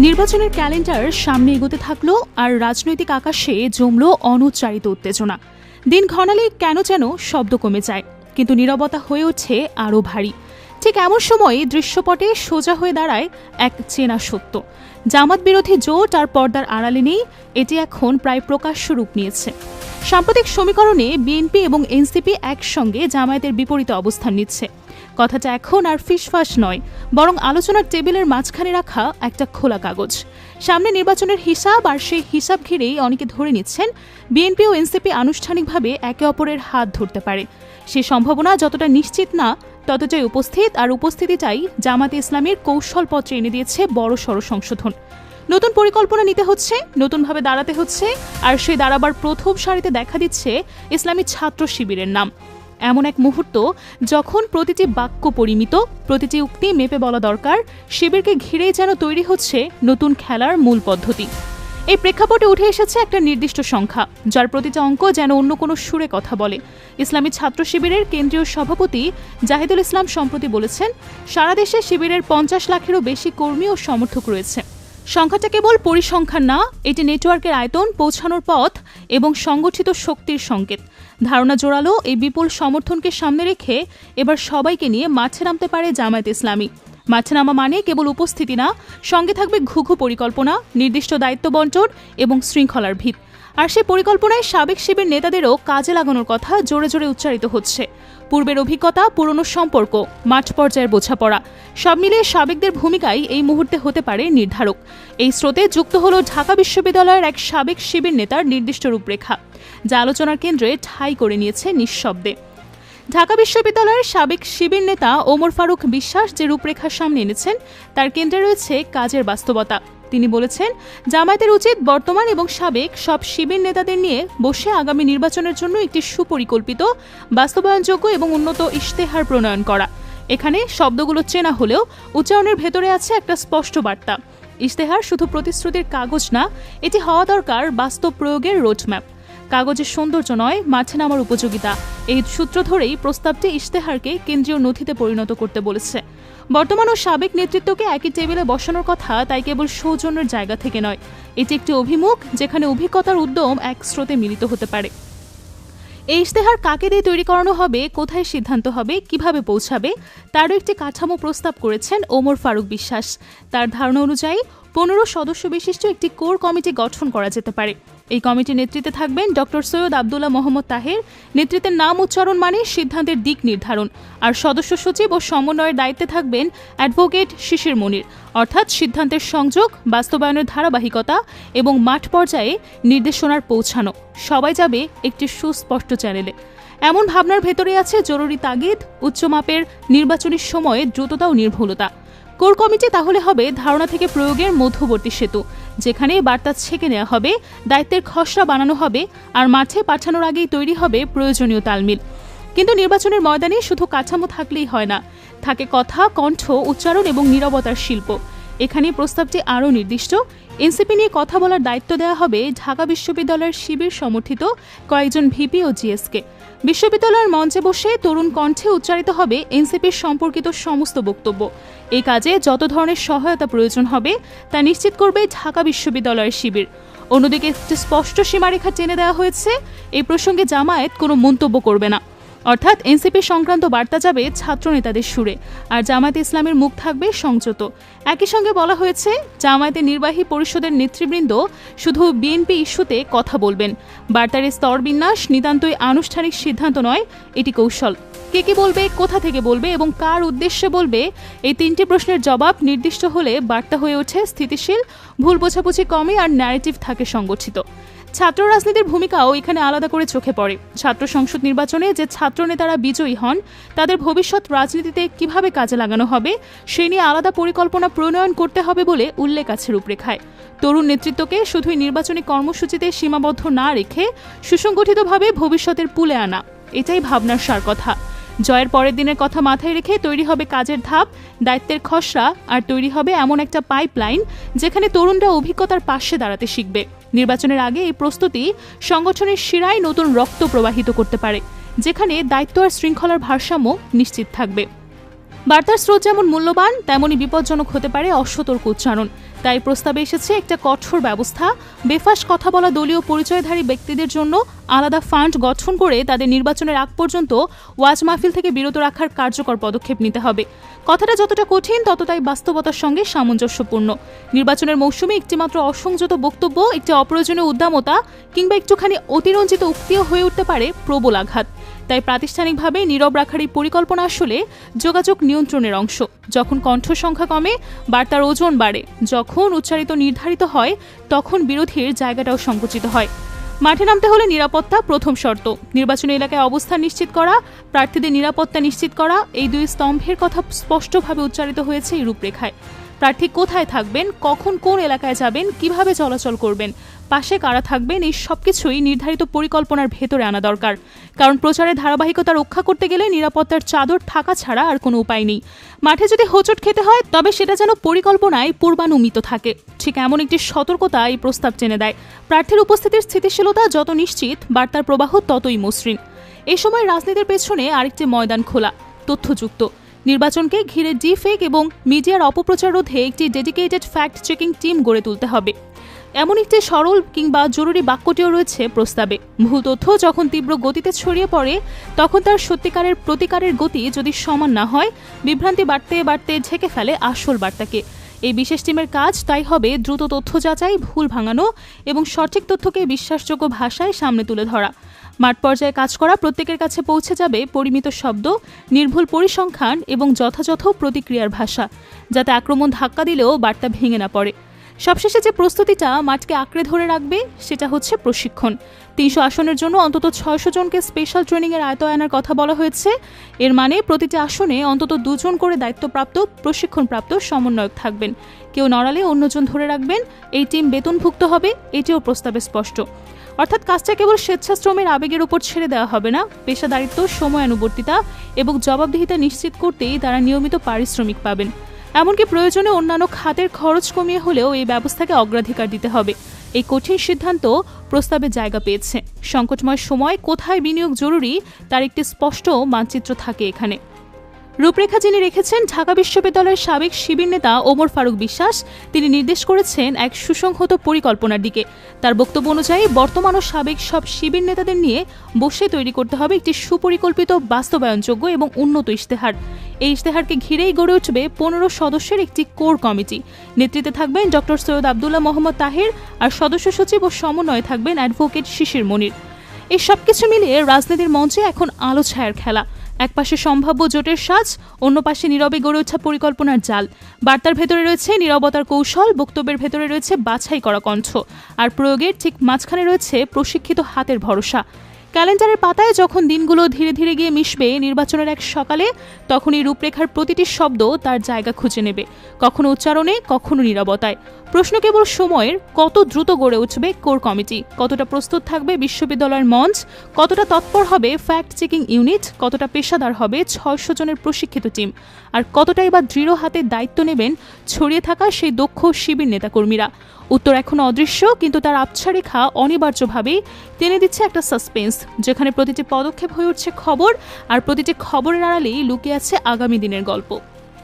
নির্বাচনের ক্যালেন্ডার সামনে এগোতে থাকলো আর রাজনৈতিক আকাশে জমল অনুচ্চারিত উত্তেজনা। দিন ঘনালেই কেন যেন শব্দ কমে যায়, কিন্তু নীরবতা হয়ে ওঠে আরও ভারী। ঠিক এমন সময় দৃশ্যপটে সোজা হয়ে দাঁড়ায় এক চেনা সত্য। জামাত বিরোধী জোট আর পর্দার আড়ালে নেই, এটি এখন প্রায় প্রকাশ্য রূপ নিয়েছে। সাম্প্রতিক সমীকরণে বিএনপি এবং এনসিপি একসঙ্গে জামায়াতের বিপরীতে অবস্থান নিচ্ছে। কথাটা এখন আর ফিসফাস নয়, বরং আলোচনার টেবিলের মাঝখানে রাখা একটা খোলা কাগজ। সামনে নির্বাচনের হিসাব, আর সেই হিসাব ঘিরেই অনেকে ধরে নিচ্ছেন বিএনপি ও এনসিপি আনুষ্ঠানিকভাবে একে অপরের হাত ধরতে পারে। সে সম্ভাবনা যতটা নিশ্চিত না, ততটাই উপস্থিত, আর উপস্থিতিটাই জামাতে ইসলামের কৌশলপত্রে এনে দিয়েছে বড়সড় সংশোধন। নতুন পরিকল্পনা নিতে হচ্ছে, নতুনভাবে দাঁড়াতে হচ্ছে, আর সেই দাঁড়াবার প্রথম সারিতে দেখা দিচ্ছে ইসলামী ছাত্র শিবিরের নাম। এমন এক মুহূর্ত যখন প্রতিটি বাক্য পরিমিত, প্রতিটি উক্তি মেপে বলা দরকার। শিবিরকে ঘিরেই যেন তৈরি হচ্ছে নতুন খেলার মূল পদ্ধতি। এই প্রেক্ষাপটে উঠে এসেছে একটা নির্দিষ্ট সংখ্যা, যার প্রতিটা অঙ্ক যেন অন্য কোনো সুরে কথা বলে। ইসলামী ছাত্র শিবিরের কেন্দ্রীয় সভাপতি জাহিদুল ইসলাম সম্প্রতি বলেছেন, সারা দেশে শিবিরের 50 লাখেরও বেশি কর্মী ও সমর্থক রয়েছে। সংখ্যাটা কেবল পরিসংখ্যান না, এটি নেটওয়ার্কের আয়তন, পৌঁছানোর পথ এবং সংগঠিত শক্তির সংকেত। ধারণা জোরালো এই বিপুল সমর্থনকে সামনে রেখে এবার সবাইকে নিয়ে মাঠে নামতে পারে জামায়াত ইসলামী। মাঠে নামা মানে কেবল উপস্থিতি না, সঙ্গে থাকবে ঘুঘু পরিকল্পনা, নির্দিষ্ট দায়িত্ব বণ্টন এবং শৃঙ্খলার ভিত। আর সেই পরিকল্পনায় সাবেক শিবির নেতাদেরও কাজে লাগানোর কথা জোরে জোরে উচ্চারিত হচ্ছে। পূর্বের অভিজ্ঞতা, পুরনো সম্পর্ক, মাঠ পর্যায়ের বোঝাপড়া, সব মিলিয়ে সাবেকদের ভূমিকাই এই মুহূর্তে হতে পারে নির্ধারক। এই স্রোতে যুক্ত হল ঢাকা বিশ্ববিদ্যালয়ের এক সাবেক শিবির নেতার নির্দিষ্ট রূপরেখা, যা আলোচনার কেন্দ্রে ঠাঁই করে নিয়েছে নিঃশব্দে। ঢাকা বিশ্ববিদ্যালয়ের সাবেক শিবির নেতা ওমর ফারুক বিশ্বাস যে রূপরেখার সামনে এনেছেন, তার কেন্দ্রে রয়েছে কাজের বাস্তবতা। তিনি বলেছেন, জামায়াতের উচিত বর্তমান এবং সাবেক সব শিবির নেতাদের নিয়ে বসে আগামী নির্বাচনের জন্য একটি সুপরিকল্পিত, বাস্তবায়নযোগ্য এবং উন্নত ইশতেহার প্রণয়ন করা। এখানে শব্দগুলো চেনা হলেও উচ্চারণের ভেতরে আছে একটা স্পষ্ট বার্তা। ইশতেহার শুধু প্রতিশ্রুতির কাগজ না, এটি হওয়া দরকার বাস্তব প্রয়োগের রোডম্যাপ। কাগজের সৌন্দর্য নয়, মাঠে নামার উপযোগিতা। এই সূত্র ধরেই প্রস্তাবটি ইশতেহারকে কেন্দ্রীয় নথিতে পরিণত করতে বলেছে। বর্তমান ও সাবেক নেতৃত্বকে একই টেবিলে বসানোর কথা তাই কেবল সৌজন্যের জায়গা থেকে নয়, এটি একটি অভিমুখ যেখানে অভিজ্ঞতার উদ্যম এক স্রোতে মিলিত হতে পারে। এই ইশতেহার কাকে দিয়ে তৈরি করানো হবে, কোথায় সিদ্ধান্ত হবে, কিভাবে পৌঁছাবে, তারও একটি কাঠামো প্রস্তাব করেছেন ওমর ফারুক বিশ্বাস। তার ধারণা অনুযায়ী 15 সদস্য বিশিষ্ট একটি কোর কমিটি গঠন করা যেতে পারে। এই কমিটির নেতৃত্বে থাকবেন ডক্টর সৈয়দ আবদুল্লাহ মোহাম্মদ তাহের। নেতৃত্বের নাম উচ্চারণ মানে সিদ্ধান্তের দিক নির্ধারণ। আর সদস্য সচিব ও সমন্বয়ের দায়িত্বে থাকবেন অ্যাডভোকেট শিশির মনির, অর্থাৎ সিদ্ধান্তের সংযোগ, বাস্তবায়নের ধারাবাহিকতা এবং মাঠ পর্যায়ে নির্দেশনার পৌঁছানো। সবাই যাবে একটি সুস্পষ্ট চ্যানেলে। এমন ভাবনার ভেতরে আছে জরুরি তাগিদ, উচ্চমাপের নির্বাচনী সময়ে দ্রুততা ও নির্ভুলতা। কোর কমিটি তাহলে হবে ধারণা থেকে প্রয়োগের মধ্যবর্তী সেতু, যেখানে বার্তা ছেঁকে নেওয়া হবে, দায়িত্বের খসড়া বানানো হবে, আর মাঠে পাঠানোর আগেই তৈরি হবে প্রয়োজনীয় তালমিল। কিন্তু নির্বাচনের ময়দানে শুধু কাঠামো থাকলেই হয় না, থাকে কথা, কণ্ঠ, উচ্চারণ এবং নীরবতার শিল্প। এখানে প্রস্তাবটি আরও নির্দিষ্ট। এনসিপি নিয়ে কথা বলার দায়িত্ব দেওয়া হবে ঢাকা বিশ্ববিদ্যালয়ের শিবির সমর্থিত কয়েকজন ভিপি ও জিএসকে। বিশ্ববিদ্যালয়ের মঞ্চে বসে তরুণ কণ্ঠে উচ্চারিত হবে এনসিপির সম্পর্কিত সমস্ত বক্তব্য। এই কাজে যত ধরনের সহায়তা প্রয়োজন হবে তা নিশ্চিত করবে ঢাকা বিশ্ববিদ্যালয়ের শিবির। অন্যদিকে একটি স্পষ্ট সীমারেখা টেনে দেওয়া হয়েছে, এই প্রসঙ্গে জামায়াত কোনো মন্তব্য করবে না। অর্থাৎ এনসিপি সংক্রান্ত বার্তা যাবে ছাত্র নেতাদের সুরে, আর জামায়াতে ইসলামের মুখ থাকবে সংযত। একই সঙ্গে বলা হয়েছে, জামায়াতের নির্বাহী পরিষদের নেতৃবৃন্দ শুধু বিএনপি ইস্যুতে কথা বলবেন। বার্তার স্তর বিন্যাস নিতান্তই আনুষ্ঠানিক সিদ্ধান্ত নয়, এটি কৌশল। কে কি বলবে, কোথা থেকে বলবে এবং কার উদ্দেশ্যে বলবে, এই 3টি প্রশ্নের জবাব নির্দিষ্ট হলে বার্তা হয়ে ওঠে স্থিতিশীল, ভুল বোঝাবুঝি কমে, আর ন্যারেটিভ থাকে সংগঠিত। ছাত্র রাজনীতির ভূমিকাও এখানে আলাদা করে চোখে পড়ে। ছাত্র সংসদ নির্বাচনে যে ছাত্র নেতারা বিজয়ী হন, তাদের ভবিষ্যৎ রাজনীতিতে কিভাবে কাজে লাগানো হবে সে নিয়ে আলাদা পরিকল্পনা প্রণয়ন করতে হবে বলে উল্লেখ আছে রূপরেখায়। তরুণ নেতৃত্বকে শুধুই নির্বাচনী কর্মসূচিতে সীমাবদ্ধ না রেখে সুসংগঠিতভাবে ভবিষ্যতের পুলে আনা, এটাই ভাবনার সার কথা। জয়ের পরের দিনের কথা মাথায় রেখে তৈরি হবে কাজের ধাপ, দায়িত্বের খসড়া, আর তৈরি হবে এমন একটা পাইপলাইন যেখানে তরুণরা অভিজ্ঞতার পাশে দাঁড়াতে শিখবে। নির্বাচনের আগে এই প্রস্তুতি সংগঠনের শিরায় নতুন রক্ত প্রবাহিত করতে পারে, যেখানে দায়িত্ব আর শৃঙ্খলার ভারসাম্য নিশ্চিত থাকবে। বার্তার স্রোত যেমন মূল্যবান তেমনই বিপজ্জনক হতে পারে অসতর্ক উচ্চারণ। তাই প্রস্তাবে এসেছে একটা কঠোর ব্যবস্থা। বেফাঁস কথা বলা দলীয় পরিচয়ধারী ব্যক্তিদের জন্য আলাদা ফান্ড গঠন করে তাদের নির্বাচনের আগ পর্যন্ত ওয়াজ মাহফিল থেকে বিরত রাখার কার্যকর পদক্ষেপ নিতে হবে। কথাটা যতটা কঠিন ততটাই বাস্তবতার সঙ্গে সামঞ্জস্যপূর্ণ। নির্বাচনের মৌসুমে একটিমাত্র অসংযত বক্তব্য, একটি অপ্রয়োজনীয় উদ্দামতা কিংবা একটুখানি অতিরঞ্জিত উক্তিও হয়ে উঠতে পারে প্রবল আঘাত। তাই প্রাতিষ্ঠানিকভাবে নীরব রাখার এই পরিকল্পনা আসলে যোগাযোগ নিয়ন্ত্রণের অংশ। যখন কণ্ঠ সংখ্যা কমে, বার্তার ওজন বাড়ে। যখন উচ্চারিত নির্ধারিত হয়, তখন বিরোধীর জায়গাটাও সংকুচিত হয়। মাঠে নামতে হলে নিরাপত্তা প্রথম শর্ত। নির্বাচনী এলাকায় অবস্থান নিশ্চিত করা, প্রার্থীদের নিরাপত্তা নিশ্চিত করা, এই দুই স্তম্ভের কথা স্পষ্টভাবে উচ্চারিত হয়েছে এই রূপরেখায়। প্রার্থী কোথায় থাকবেন, কখন কোন এলাকায় যাবেন, কিভাবে চলাচল করবেন, পাশে কারা থাকবেন, এই সবকিছুই নির্ধারিত পরিকল্পনার ভেতরে আনা দরকার। কারণ প্রচারের ধারাবাহিকতা রক্ষা করতে গেলে নিরাপত্তার চাদর ঢাকা ছাড়া আর কোনো উপায় নেই। মাঠে যদি হোঁচট খেতে হয়, তবে সেটা যেন পরিকল্পনায় পূর্বানুমিত থাকে। ঠিক এমন একটি সতর্কতা এই প্রস্তাব টেনে দেয়। প্রার্থীর উপস্থিতির স্থিতিশীলতা যত নিশ্চিত, বার্তার প্রবাহ ততই মসৃণ। এই সময় রাজনীতির পেছনে আরেকটি ময়দান খোলা, তথ্যযুক্ত। নির্বাচনকে ঘিরে ডিফেক এবং মিডিয়ার অপপ্রচার রোধে একটি ডেডিকেটেড ফ্যাক্ট চেকিং টিম গড়ে তুলতে হবে। এমন একটি সরল কিংবা জরুরি বাক্যটিও রয়েছে প্রস্তাবে। ভুল তথ্য যখন তীব্র গতিতে ছড়িয়ে পড়ে, তখন তার সত্যিকারের প্রতিকারের গতি যদি সমান না হয়, বিভ্রান্তি বাড়তে বাড়তে ঢেকে ফেলে আসল বার্তাকে। এই বিশেষ টিমের কাজ তাই হবে দ্রুত তথ্য যাচাই, ভুল ভাঙানো এবং সঠিক তথ্যকে বিশ্বাসযোগ্য ভাষায় সামনে তুলে ধরা। মাঠ পর্যায়ে কাজ করা প্রত্যেকের কাছে পৌঁছে যাবে পরিমিত শব্দ, নির্ভুল পরিসংখ্যান এবং যথাযথ প্রতিক্রিয়ার ভাষা, যাতে আক্রমণ ধাক্কা দিলেও বার্তা ভেঙে না পড়ে। সবশেষে যে প্রস্তুতিটা মাঠকে আঁকড়ে ধরে রাখবে, সেটা হচ্ছে প্রশিক্ষণ। 300 আসনের জন্য অন্তত 600 জনকে স্পেশাল ট্রেনিংয়ের আয়তায় আনার কথা বলা হয়েছে। এর মানে প্রতিটি আসনে অন্তত 2 জন করে দায়িত্বপ্রাপ্ত প্রশিক্ষণপ্রাপ্ত সমন্বয়ক থাকবেন। কেউ নড়ালে অন্যজন ধরে রাখবেন। এই টিম বেতনভুক্ত হবে, এটিও প্রস্তাবে স্পষ্ট। অর্থাৎ কাজটা কেবল স্বেচ্ছাশ্রমের আবেগের উপর ছেড়ে দেওয়া হবে না। পেশাদারিত্ব, সময়ানুবর্তিতা এবং জবাবদিহিতা নিশ্চিত করতেই তারা নিয়মিত পারিশ্রমিক পাবেন। এমনকি প্রয়োজনে অন্যান্য খাতের খরচ কমিয়ে হলেও এই ব্যবস্থাকে অগ্রাধিকার দিতে হবে। এই কঠিন সিদ্ধান্ত প্রস্তাবে জায়গা পেয়েছে। সংকটময় সময় কোথায় বিনিয়োগ জরুরি, তার একটি স্পষ্ট মানচিত্র থাকে এখানে। রূপরেখা যিনি রেখেছেন ঢাকা বিশ্ববিদ্যালয়ের সাবেক শিবির নেতা ওমর ফারুক বিশ্বাস। তিনি নির্দেশ করেছেন এক সুসংহত পরিকল্পনার দিকে। তার বক্তব্য অনুযায়ী বর্তমান ও সাবেক সব শিবির নেতাদের নিয়ে বসে তৈরি করতে হবে একটি সুপরিকল্পিত, বাস্তবায়নযোগ্য এবং উন্নত ইশতেহার। এই ইশতেহারকে ঘিরেই গড়ে উঠবে 15 সদস্যের একটি কোর কমিটি। নেতৃত্বে থাকবেন ডক্টর সৈয়দ আবদুল্লাহ মোহাম্মদ তাহের, আর সদস্য সচিব ও সমন্বয়ে থাকবেন অ্যাডভোকেট শিশির মনির। এই সবকিছু মিলিয়ে রাজনীতির মঞ্চে এখন আলো ছায়ার খেলা। এক পাশে সম্ভাব্য জোটের সাজ, অন্য পাশে নীরবে গড়ে ওঠা পরিকল্পনার জাল। বার্তার ভেতরে রয়েছে নীরবতার কৌশল, বক্তব্যের ভেতরে রয়েছে বাছাই করা কণ্ঠ, আর প্রয়োগের ঠিক মাঝখানে রয়েছে প্রশিক্ষিত হাতের ভরসা। ক্যালেন্ডারের পাতায় যখন দিনগুলো ধীরে ধীরে গিয়ে মিশবে নির্বাচনের এক সকালে, তখন এই রূপরেখার প্রতিটি শব্দ তার জায়গা খুঁজে নেবে, কখনো উচ্চারণে, কখনো নীরবতায়। প্রশ্ন কেবল সময়ের, কত দ্রুত গড়ে উঠবে কোর কমিটি, কতটা প্রস্তুত থাকবে বিশ্ববিদ্যালয়ের মঞ্চ, কতটা তৎপর হবে ফ্যাক্ট চেকিং ইউনিট, কতটা পেশাদার হবে 600 জনের প্রশিক্ষিত টিম, আর কতটাই বা দৃঢ় হাতে দায়িত্ব নেবেন ছড়িয়ে থাকা সেই দক্ষ শিবির নেতাকর্মীরা। উত্তর এখনো অদৃশ্য, কিন্তু তার আবছা রেখা অনিবার্যভাবেই টেনে দিচ্ছে একটা সাসপেন্স, যেখানে প্রতিটি পদক্ষেপ হয়ে উঠছে খবর, আর প্রতিটি খবরের আড়ালেই লুকিয়ে আছে আগামী দিনের গল্প।